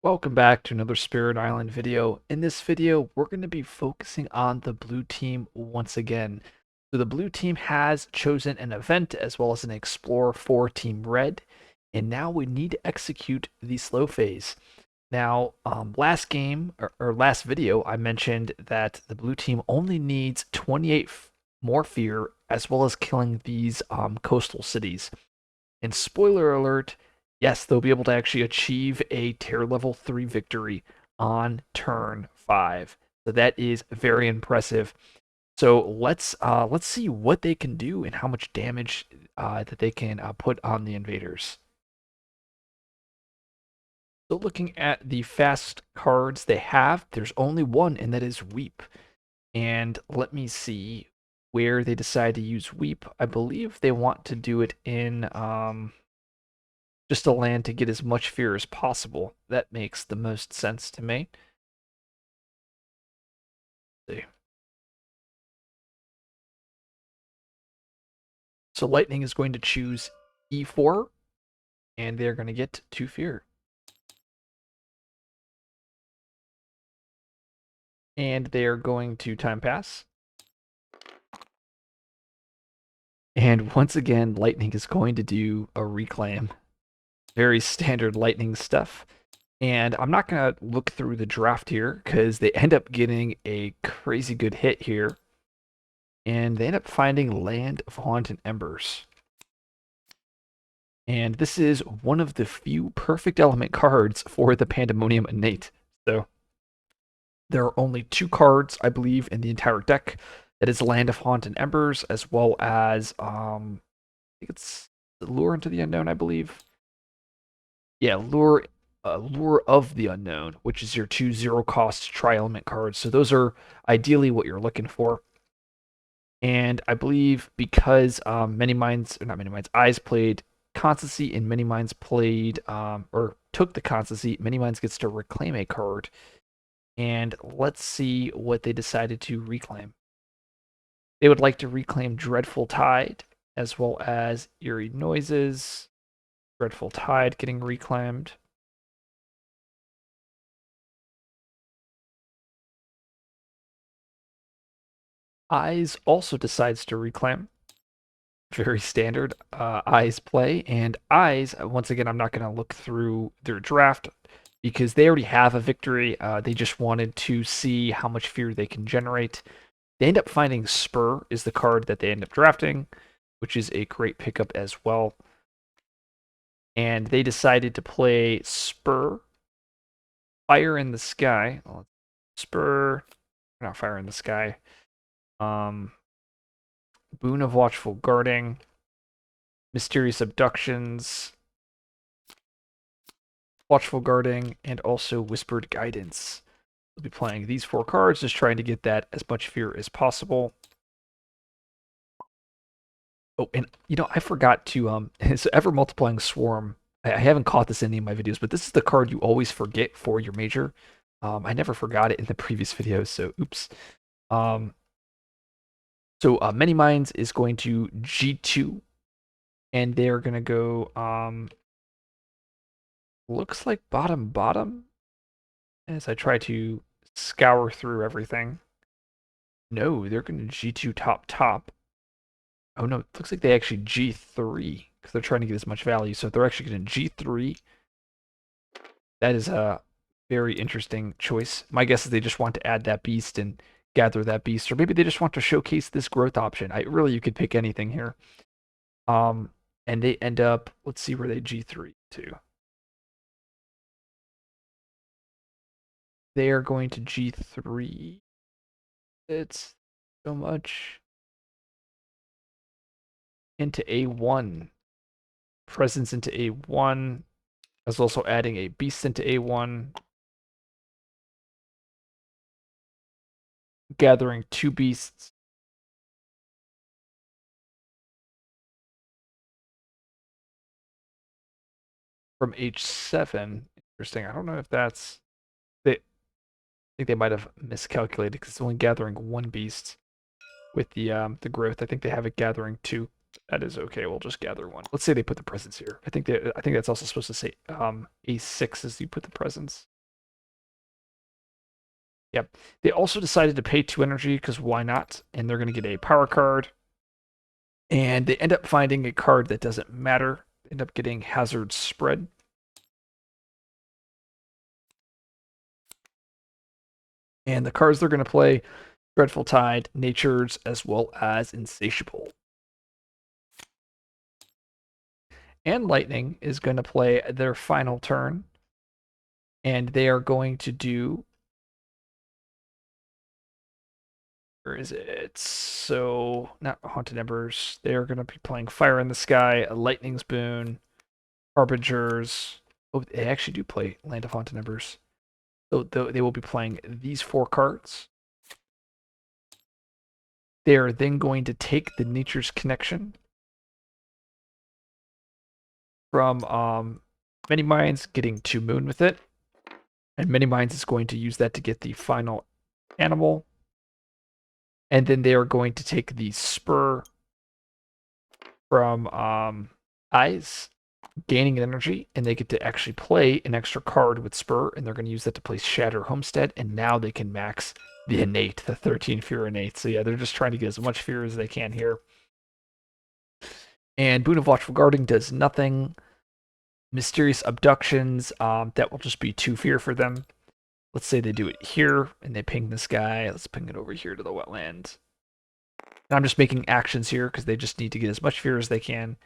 Welcome back to another Spirit Island video. In this video, we're going to be focusing on the blue team once again. So the blue team has chosen an event as well as an explorer for Team Red, and now we need to execute the slow phase. Now, last game or last video, I mentioned that the blue team only needs 28 more fear as well as killing these coastal cities. And spoiler alert, yes, they'll be able to actually achieve a tier level 3 victory on turn 5. So that is very impressive. So let's see what they can do and how much damage that they can put on the invaders. So looking at the fast cards they have, there's only one, and that is Weep. And let me see where they decide to use Weep. I believe they want to do it in just a land to get as much fear as possible. That makes the most sense to me. Let's see. So Lightning is going to choose E4, and they're going to get 2 fear. And they are going to time pass. And once again, Lightning is going to do a reclaim. Very standard Lightning stuff. And I'm not going to look through the draft here because they end up getting a crazy good hit here. And they end up finding Land of Haunt and Embers. And this is one of the few perfect element cards for the Pandemonium Innate. So there are only 2 cards, I believe, in the entire deck. That is Land of Haunt and Embers, as well as I think it's Lure into the Unknown, I believe. Yeah, Lure of the Unknown, which is your 2 0-cost tri-element cards. So those are ideally what you're looking for. And I believe because Eyes played Constancy and Many Minds played or took the Constancy, Many Minds gets to reclaim a card. And let's see what they decided to reclaim. They would like to reclaim Dreadful Tide, as well as Eerie Noises. Dreadful Tide getting reclaimed. Eyes also decides to reclaim. Very standard Eyes play. And Eyes, once again, I'm not going to look through their draft because they already have a victory. They just wanted to see how much fear they can generate. They end up finding Spur is the card that they end up drafting, which is a great pickup as well. And they decided to play Spur, Fire in the Sky. Spur, not Fire in the Sky. Boon of Watchful Guarding, Mysterious Abductions, Watchful Guarding, and also Whispered Guidance. We'll be playing these 4 cards, just trying to get that as much fear as possible. Oh, and I forgot to so Ever Multiplying Swarm. I haven't caught this in any of my videos, but this is the card you always forget for your major. I never forgot it in the previous videos, so oops. So Many Minds is going to G2, and they're gonna go looks like bottom as I try to scour through everything. No, they're gonna G2 top. Oh no, it looks like they actually G3 because they're trying to get as much value. So they're actually going to G3. That is a very interesting choice. My guess is they just want to add that beast and gather that beast, or maybe they just want to showcase this growth option. You could pick anything here. And they end up, let's see where they G3 to. They are going to G3. It's so much into A1. Presence into A1. As also adding a beast into A1. Gathering 2 beasts. From H7. Interesting. I don't know if that's... I think they might have miscalculated because it's only gathering 1 beast with the growth. I think they have it gathering 2. That is okay. We'll just gather 1. Let's say they put the presence here. I think that's also supposed to say A6 as you put the presence. Yep. They also decided to pay 2 energy because why not? And they're going to get a power card. And they end up finding a card that doesn't matter. End up getting Hazard Spread. And the cards they're going to play, Dreadful Tide, Natures, as well as Insatiable. And Lightning is going to play their final turn. And they are going to do... Where is it? So, not Haunted Embers. They are going to be playing Fire in the Sky, a Lightning's Boon, Harbingers. Oh, they actually do play Land of Haunted Embers. So they will be playing these 4 cards. They are then going to take the Nature's Connection from Many Minds, getting 2 Moon with it. And Many Minds is going to use that to get the final animal. And then they are going to take the Spur from Eyes, gaining energy, and they get to actually play an extra card with Spur, and they're going to use that to play Shatter Homestead, and now they can max the innate, the 13 fear innate. So yeah, they're just trying to get as much fear as they can here. And Boon of Watchful Guarding does nothing. Mysterious Abductions, that will just be 2 fear for them. Let's say they do it here, and they ping this guy. Let's ping it over here to the wetland. And I'm just making actions here, because they just need to get as much fear as they can.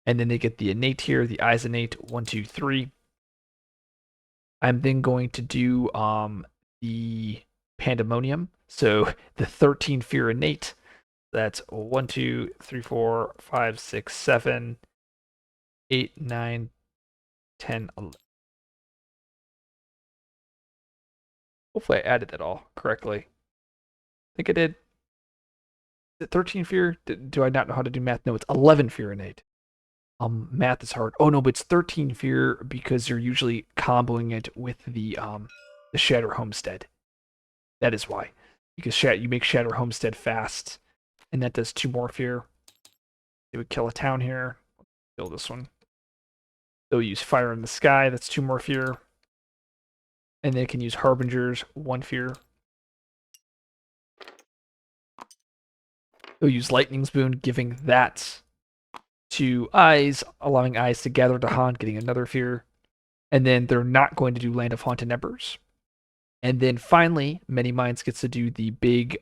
And then they get the innate here, the Eyes innate, 1, 2, 3. I'm then going to do the Pandemonium. So the 13 fear innate. That's 1, 2, 3, 4, 5, 6, 7, 8, 9, 10, 11. Hopefully I added that all correctly. I think I did. Is it 13 fear? Do I not know how to do math? No, it's 11 fear innate. Math is hard. Oh no, but it's 13 fear because you're usually comboing it with the Shatter Homestead. That is why. Because you make Shatter Homestead fast, and that does 2 more fear. They would kill a town here. Kill this one. They'll use Fire in the Sky. That's 2 more fear. And they can use Harbingers, 1 fear. They'll use Lightning's Boon, giving that to Eyes, allowing Eyes to gather to Haunt, getting another fear. And then they're not going to do Land of Haunted Embers. And then finally, Many Minds gets to do the big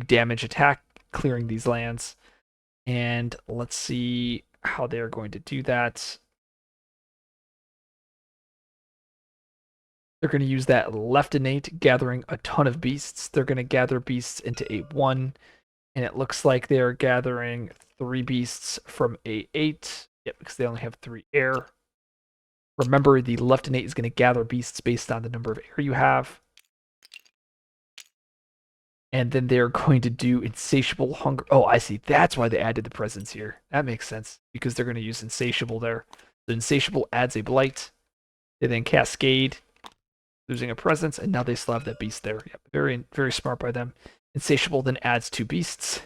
damage attack, clearing these lands. And let's see how they're going to do that. They're going to use that left innate, gathering a ton of beasts. They're going to gather beasts into A1. And it looks like they're gathering 3 beasts from A8. Yep, because they only have 3 air. Remember, the left innate is going to gather beasts based on the number of air you have. And then they're going to do Insatiable Hunger. Oh, I see. That's why they added the presence here. That makes sense. Because they're going to use Insatiable there. The Insatiable adds a Blight. They then Cascade, losing a presence, and now they still have that beast there. Yep, very, very smart by them. Insatiable then adds 2 beasts.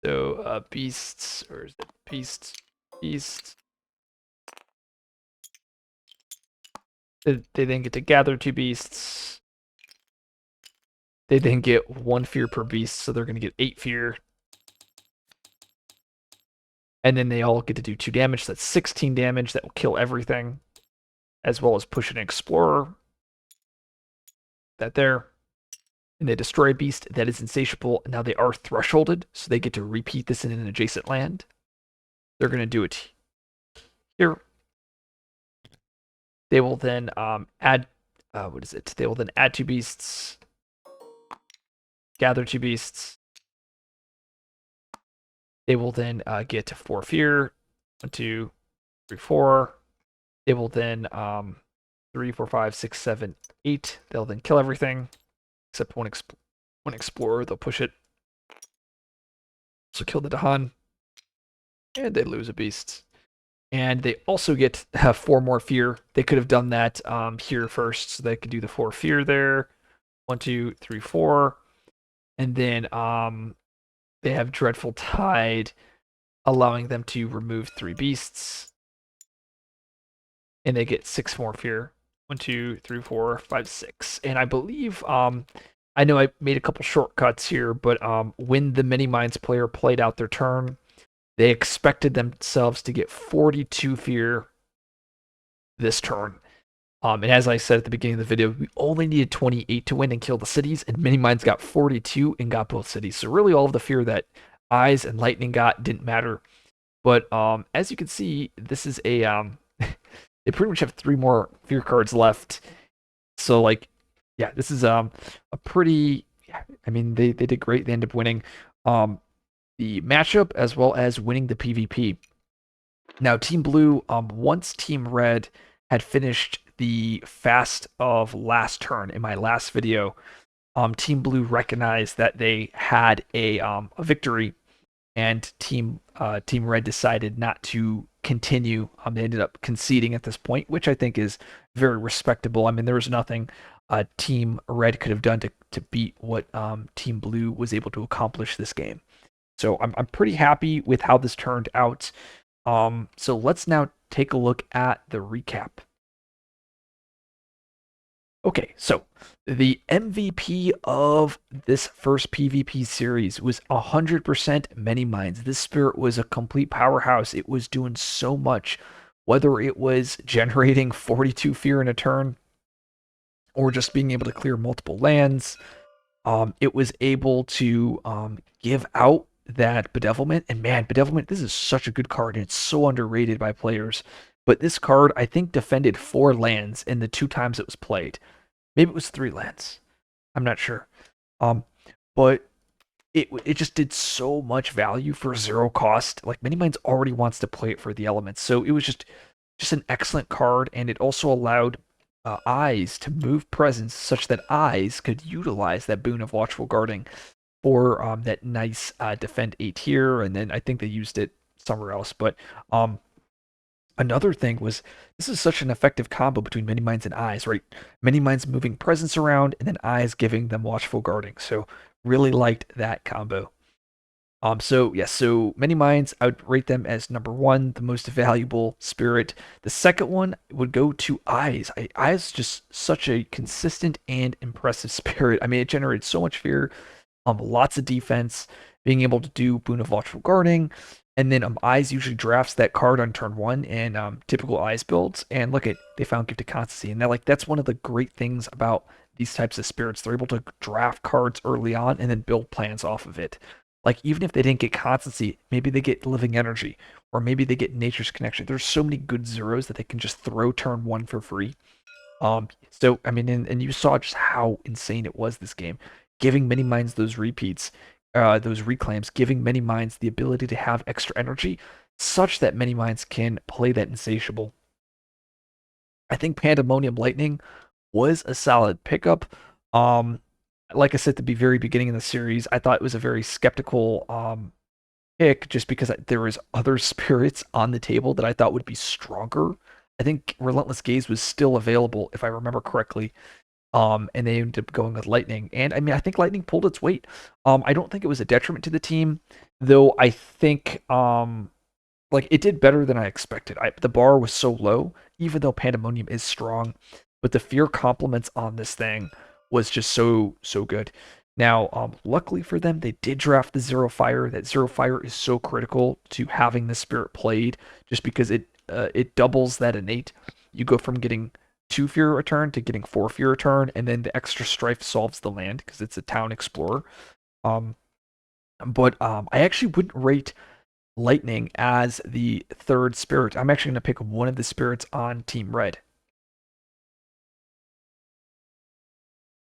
So, beasts, or is it beasts? Beast. They then get to gather 2 beasts. They then get 1 fear per beast, so they're going to get 8 fear. And then they all get to do 2 damage, so that's 16 damage. That will kill everything, as well as push an Explorer. That there. And they destroy a beast that is insatiable. Now they are thresholded, so they get to repeat this in an adjacent land. They're going to do it here. They will then add, what is it? They will then add 2 beasts, gather 2 beasts. They will then get 4 fear. 1, 2, 3, 4. They will then 3, 4, 5, 6, 7, 8. They'll then kill everything except one explorer. They'll push it. So kill the Dahan. And they lose a beast. And they also have 4 more fear. They could have done that here first, so they could do the 4 fear there. 1, 2, 3, 4. And then they have Dreadful Tide, allowing them to remove 3 beasts. And they get 6 more fear. 1, 2, 3, 4, 5, 6. And I believe I know I made a couple shortcuts here, but when the Mini Minds player played out their turn, they expected themselves to get 42 fear this turn. And as I said at the beginning of the video, we only needed 28 to win and kill the cities, and Mini Minds got 42 and got both cities. So really all of the fear that Eyes and Lightning got didn't matter. But as you can see, this is a they pretty much have 3 more fear cards left. So like, yeah, this is a pretty. I mean, they did great. They ended up winning the matchup as well as winning the PvP. Now, Team Blue, once Team Red had finished the fast of last turn in my last video, Team Blue recognized that they had a victory, and Team Red decided not to continue. They ended up conceding at this point, which I think is very respectable. I mean, there was nothing Team Red could have done to beat what Team Blue was able to accomplish this game. So I'm pretty happy with how this turned out. So let's now take a look at the recap. Okay, so the MVP of this first PvP series was 100% Many Minds. This spirit was a complete powerhouse. It was doing so much, whether it was generating 42 fear in a turn or just being able to clear multiple lands. It was able to give out that Bedevilment. And man, Bedevilment, this is such a good card, and it's so underrated by players. But this card, I think, defended 4 lands in the 2 times it was played. Maybe it was 3 lands. I'm not sure. But it just did so much value for 0 cost. Like, Many Minds already wants to play it for the elements. So it was just an excellent card, and it also allowed Eyes to move presence such that Eyes could utilize that boon of Watchful Guarding for that nice defend 8 here, and then I think they used it somewhere else. But another thing was, this is such an effective combo between Many Minds and Eyes, right? Many Minds moving presence around, and then Eyes giving them Watchful Guarding. So really liked that combo. So yes, so Many Minds, I would rate them as number 1, the most valuable spirit. The second one would go to Eyes. Eyes is just such a consistent and impressive spirit. I mean, it generated so much fear, lots of defense, being able to do Boon of Watchful Guarding, and then Eyes usually drafts that card on turn 1 in typical Eyes builds. And look at, they found Gift of Constancy, and that's one of the great things about these types of spirits. They're able to draft cards early on and then build plans off of it. Like, even if they didn't get Constancy, maybe they get Living Energy, or maybe they get Nature's Connection. There's so many good zeros that they can just throw turn 1 for free. So, I mean, and you saw just how insane it was this game. Giving Many Minds those repeats, those reclaims, giving Many Minds the ability to have extra energy, such that Many Minds can play that Insatiable. I think Pandemonium Lightning was a solid pickup. Like I said at the very beginning of the series, I thought it was a very skeptical pick, just because there was other spirits on the table that I thought would be stronger. I think Relentless Gaze was still available, if I remember correctly. And they ended up going with Lightning. And I mean, I think Lightning pulled its weight. I don't think it was a detriment to the team, though. I think like, it did better than I expected. The bar was so low, even though Pandemonium is strong, but the fear compliments on this thing was just so good. Now, luckily for them, they did draft the Zero Fire. That Zero Fire is so critical to having the spirit played, just because it doubles that innate. You go from getting 2 fear a turn to getting 4 fear a turn, and then the extra strife solves the land because it's a town explorer. But I actually wouldn't rate Lightning as the 3rd spirit. I'm actually going to pick one of the spirits on Team Red.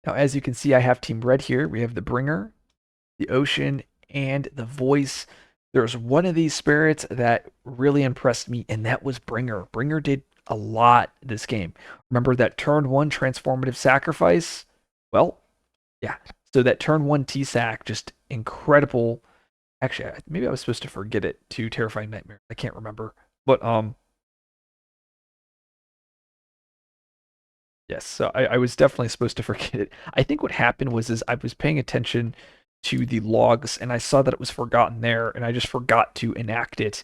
Now, as you can see, I have Team Red here. We have the Bringer, the Ocean, and the Voice. There's one of these spirits that really impressed me, and that was Bringer. Bringer did a lot this game. Remember that turn 1 transformative sacrifice? Well, yeah. So that turn 1 T-Sac, just incredible. Actually, maybe I was supposed to forget it to Terrifying Nightmare. I can't remember. But yes, so I was definitely supposed to forget it. I think what happened was I was paying attention to the logs, and I saw that it was forgotten there, and I just forgot to enact it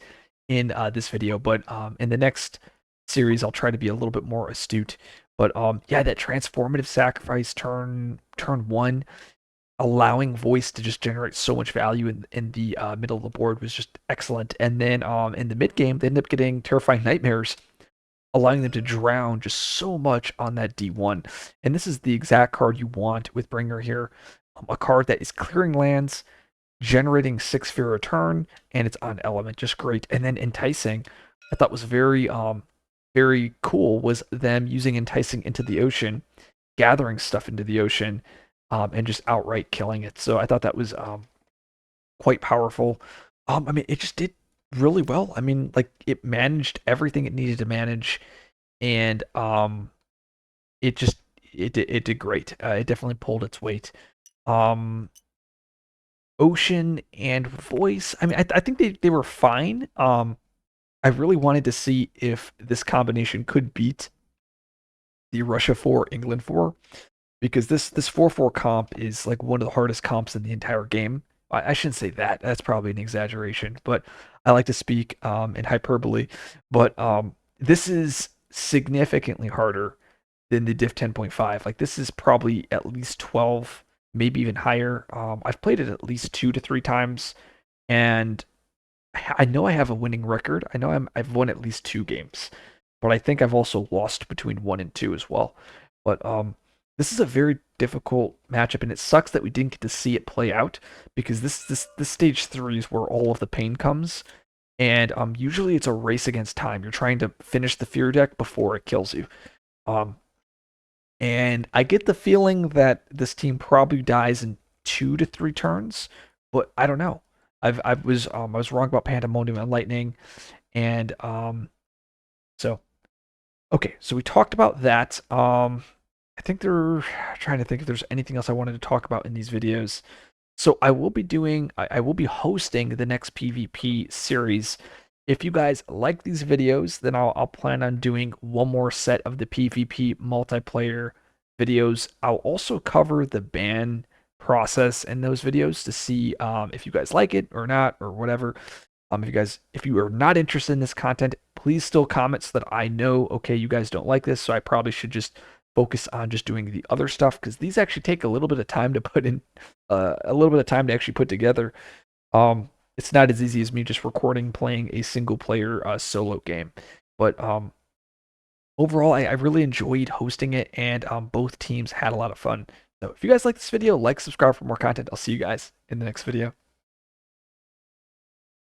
in this video. But in the next series, I'll try to be a little bit more astute. But yeah, that transformative sacrifice turn one, allowing voice to just generate so much value in the middle of the board was just excellent. And then in the mid game, they end up getting Terrifying Nightmares, allowing them to drown just so much on that D1. And this is the exact card you want with Bringer here. A card that is clearing lands, generating 6 fear a turn, and it's on element, just great. And then Enticing, I thought was very cool, was them using Enticing into the ocean, gathering stuff into the ocean, and just outright killing it. So I thought that was quite powerful. I mean, it just did really well. I mean, like it managed everything it needed to manage, and it just it did great. It definitely pulled its weight. Um, Ocean and Voice. I mean, I think they were fine. I really wanted to see if this combination could beat the Russia 4, England 4, because this 4/4 comp is like one of the hardest comps in the entire game. I shouldn't say that. That's probably an exaggeration, but I like to speak in hyperbole. But this is significantly harder than the Diff 10.5. Like this is probably at least 12, maybe even higher. I've played it at least 2 to 3 times, and I know I have a winning record. I know I've won at least 2 games, but I think I've also lost between 1 and 2 as well. But this is a very difficult matchup, and it sucks that we didn't get to see it play out because this stage 3 is where all of the pain comes, and usually it's a race against time. You're trying to finish the fear deck before it kills you. Um, and I get the feeling that this team probably dies in 2 to 3 turns, but I don't know. I was wrong about Pandemonium and Lightning, and so okay, so we talked about that. I think they're trying to think if there's anything else I wanted to talk about in these videos. So I will be hosting the next PvP series. If you guys like these videos, then I'll plan on doing one more set of the PvP multiplayer videos. I'll also cover the ban process in those videos to see if you guys like it or not or whatever. If you are not interested in this content, please still comment so that I know, okay, you guys don't like this, so I probably should just focus on just doing the other stuff because these actually take a little bit of time to put in, a little bit of time to actually put together. It's not as easy as me just recording playing a single player solo game, but overall, I really enjoyed hosting it, and both teams had a lot of fun. So if you guys like this video, like, subscribe for more content. I'll see you guys in the next video.